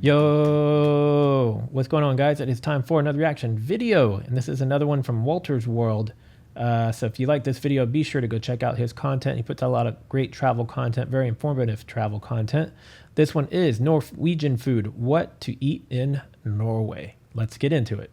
Yo, what's going on, guys? It is time for another reaction video, and this is another one from Walter's World. So if you like this video, be sure to go check out his content. He puts out a lot of great travel content, very informative travel content. This one is Norwegian food, what to eat in Norway. Let's get into it.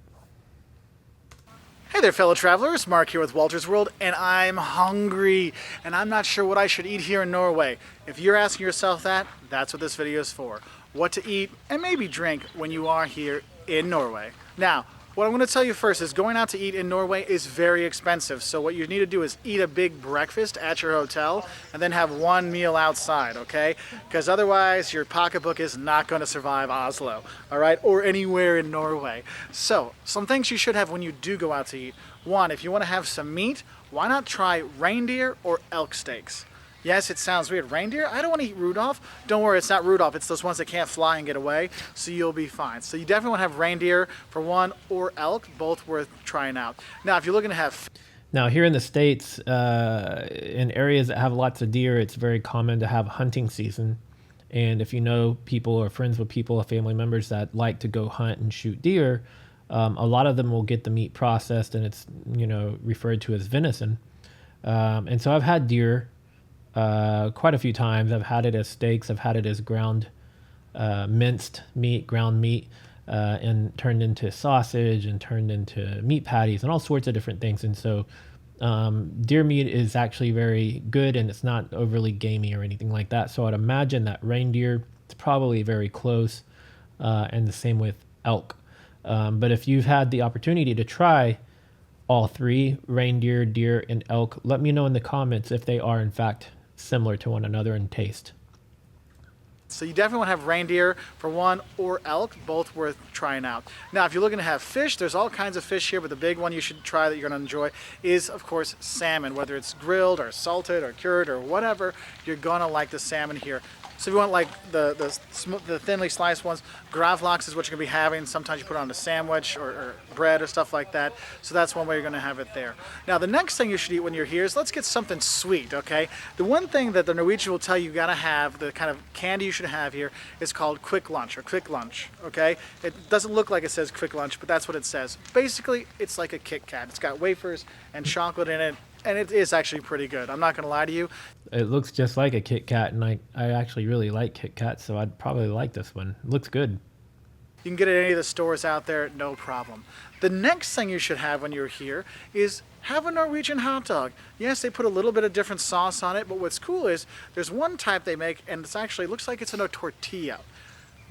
Hey there, fellow travelers. Mark here with Walter's World, and I'm hungry, and I'm not sure what I should eat here in Norway. If you're asking yourself that, that's what this video is for. What to eat and maybe drink when you are here in Norway. Now, what I'm going to tell you first is going out to eat in Norway is very expensive. So what you need to do is eat a big breakfast at your hotel and then have one meal outside, okay? Because otherwise your pocketbook is not going to survive Oslo, all right? Or anywhere in Norway. So some things you should have when you do go out to eat. One, if you want to have some meat, why not try reindeer or elk steaks? Yes, it sounds weird. Reindeer? I don't want to eat Rudolph. Don't worry, it's not Rudolph. It's those ones that can't fly and get away, so you'll be fine. So you definitely want to have reindeer for one, or elk, both worth trying out. Now, if you're looking to have... Now, here in the States, in areas that have lots of deer, it's very common to have hunting season. And if you know people or friends with people or family members that like to go hunt and shoot deer, a lot of them will get the meat processed, and it's, you know, referred to as venison. And so I've had deer quite a few times. I've had it as steaks. I've had it as ground, minced meat, ground meat, and turned into sausage and turned into meat patties and all sorts of different things. And so deer meat is actually very good, and it's not overly gamey or anything like that. So I'd imagine that reindeer is probably very close, and the same with elk. But if you've had the opportunity to try all three, reindeer, deer, and elk, let me know in the comments if they are in fact similar to one another in taste. So you definitely want to have reindeer for one, or elk, both worth trying out. Now, if you're looking to have fish, there's all kinds of fish here, but the big one you should try that you're going to enjoy is, of course, salmon. Whether it's grilled or salted or cured or whatever, you're going to like the salmon here. So if you want like the thinly sliced ones, gravlax is what you're going to be having. Sometimes you put it on a sandwich or bread or stuff like that. So that's one way you're going to have it there. Now, the next thing you should eat when you're here is, let's get something sweet, okay? The one thing that the Norwegian will tell you got to have, the kind of candy you should have here, is called quick lunch or quick lunch, okay? It doesn't look like it says quick lunch, but that's what it says. Basically, it's like a Kit Kat. It's got wafers and chocolate in it. And it is actually pretty good. I'm not going to lie to you. It looks just like a Kit Kat, and I actually really like Kit Kat, so I'd probably like this one. It looks good. You can get it at any of the stores out there, no problem. The next thing you should have when you're here is have a Norwegian hot dog. Yes, they put a little bit of different sauce on it, but what's cool is there's one type they make, and it's actually looks like it's in a tortilla.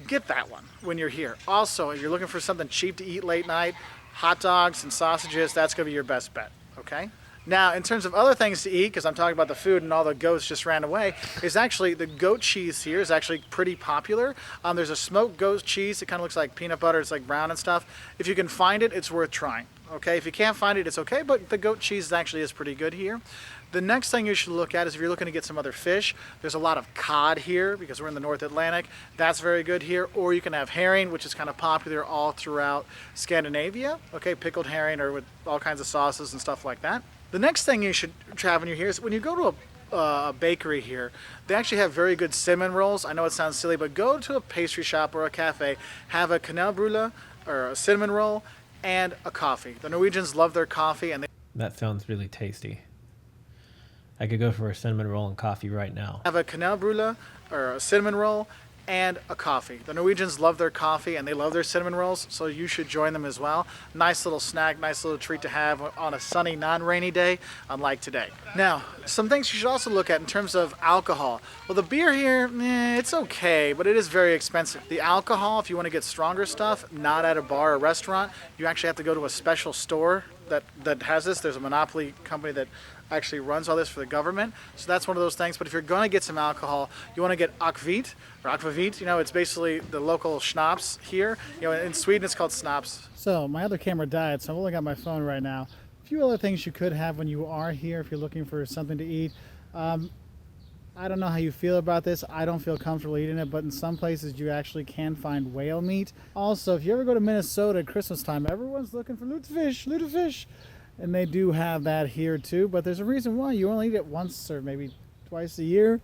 Get that one when you're here. Also, if you're looking for something cheap to eat late night, hot dogs and sausages, that's going to be your best bet, okay? Now, in terms of other things to eat, because I'm talking about the food and all the goats just ran away, is actually the goat cheese here is actually pretty popular. There's a smoked goat cheese. It kind of looks like peanut butter. It's like brown and stuff. If you can find it, it's worth trying. Okay, if you can't find it, it's okay, but the goat cheese actually is pretty good here. The next thing you should look at is if you're looking to get some other fish, there's a lot of cod here because we're in the North Atlantic. That's very good here. Or you can have herring, which is kind of popular all throughout Scandinavia. Okay, pickled herring or with all kinds of sauces and stuff like that. The next thing you should have when you're here is when you go to a bakery here, they actually have very good cinnamon rolls. I know it sounds silly, but go to a pastry shop or a cafe, have a kanelbulle or a cinnamon roll and a coffee. The Norwegians love their coffee, and That sounds really tasty. I could go for a cinnamon roll and coffee right now. have a kanelbulle or a cinnamon roll and a coffee. The Norwegians love their coffee and they love their cinnamon rolls, so you should join them as well. Nice little snack, nice little treat to have on a sunny, non-rainy day, unlike today. Now, some things you should also look at in terms of alcohol. Well, the beer here, it's okay, but it is very expensive. The alcohol, if you want to get stronger stuff, not at a bar or restaurant, you actually have to go to a special store that has this. There's a monopoly company that actually runs all this for the government. So that's one of those things. But if you're going to get some alcohol, you want to get akvavit or aquavit. You know, it's basically the local schnapps here. You know, in Sweden it's called snaps. So my other camera died, so I've only got my phone right now. A few other things you could have when you are here if you're looking for something to eat. I don't know how you feel about this. I don't feel comfortable eating it, but in some places you actually can find whale meat. Also, if you ever go to Minnesota at Christmas time, everyone's looking for lutefisk. And they do have that here too, but there's a reason why. You only eat it once or maybe twice a year.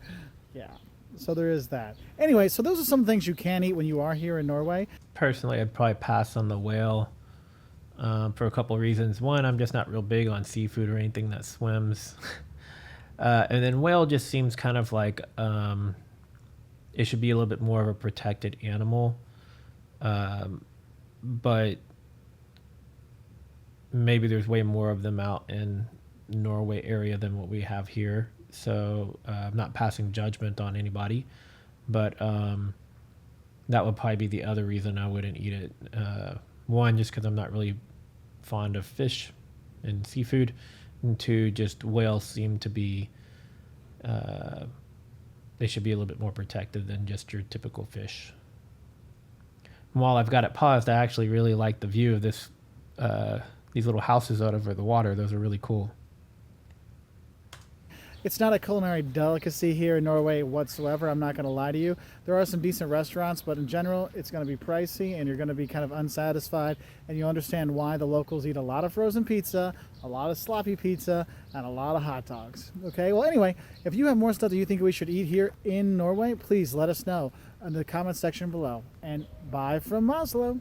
Yeah, So there is that. Anyway, so those are some things you can eat when you are here in Norway. Personally, I'd probably pass on the whale for a couple of reasons. One, I'm just not real big on seafood or anything that swims. And then whale just seems kind of like it should be a little bit more of a protected animal. But maybe there's way more of them out in Norway area than what we have here. So I'm not passing judgment on anybody, but that would probably be the other reason I wouldn't eat it. One, just because I'm not really fond of fish and seafood, and two, just whales seem to be they should be a little bit more protected than just your typical fish. And while I've got it paused, I actually really like the view of this these little houses out over the water. Those are really cool. It's not a culinary delicacy here in Norway whatsoever. I'm not going to lie to you. There are some decent restaurants, but in general, it's going to be pricey and you're going to be kind of unsatisfied. And you'll understand why the locals eat a lot of frozen pizza, a lot of sloppy pizza, and a lot of hot dogs. Okay, well, anyway, if you have more stuff that you think we should eat here in Norway, please let us know in the comment section below. And bye from Oslo.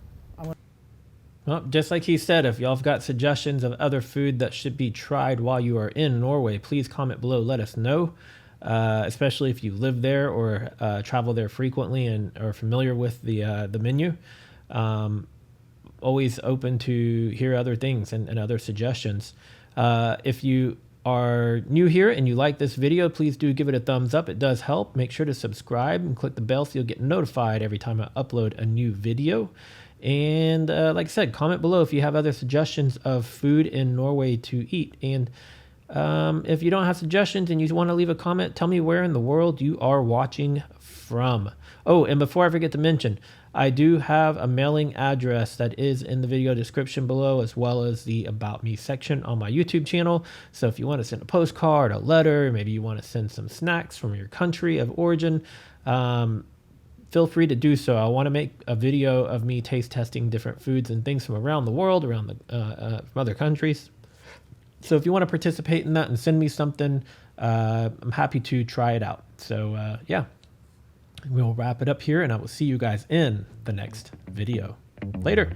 Well, just like he said, if y'all have got suggestions of other food that should be tried while you are in Norway, please comment below. Let us know, especially if you live there or travel there frequently and are familiar with the menu. Always open to hear other things and other suggestions. If you are new here and you like this video, please do give it a thumbs up. It does help. Make sure to subscribe and click the bell so you'll get notified every time I upload a new video. And like I said, comment below if you have other suggestions of food in Norway to eat. And if you don't have suggestions and you want to leave a comment, tell me where in the world you are watching from. Oh, and before I forget to mention, I do have a mailing address that is in the video description below, as well as the About Me section on my YouTube channel. So if you want to send a postcard, a letter, maybe you want to send some snacks from your country of origin, feel free to do so. I want to make a video of me taste testing different foods and things from around the world, around the from other countries. So if you want to participate in that and send me something, I'm happy to try it out. So yeah, we'll wrap it up here, and I will see you guys in the next video. Later.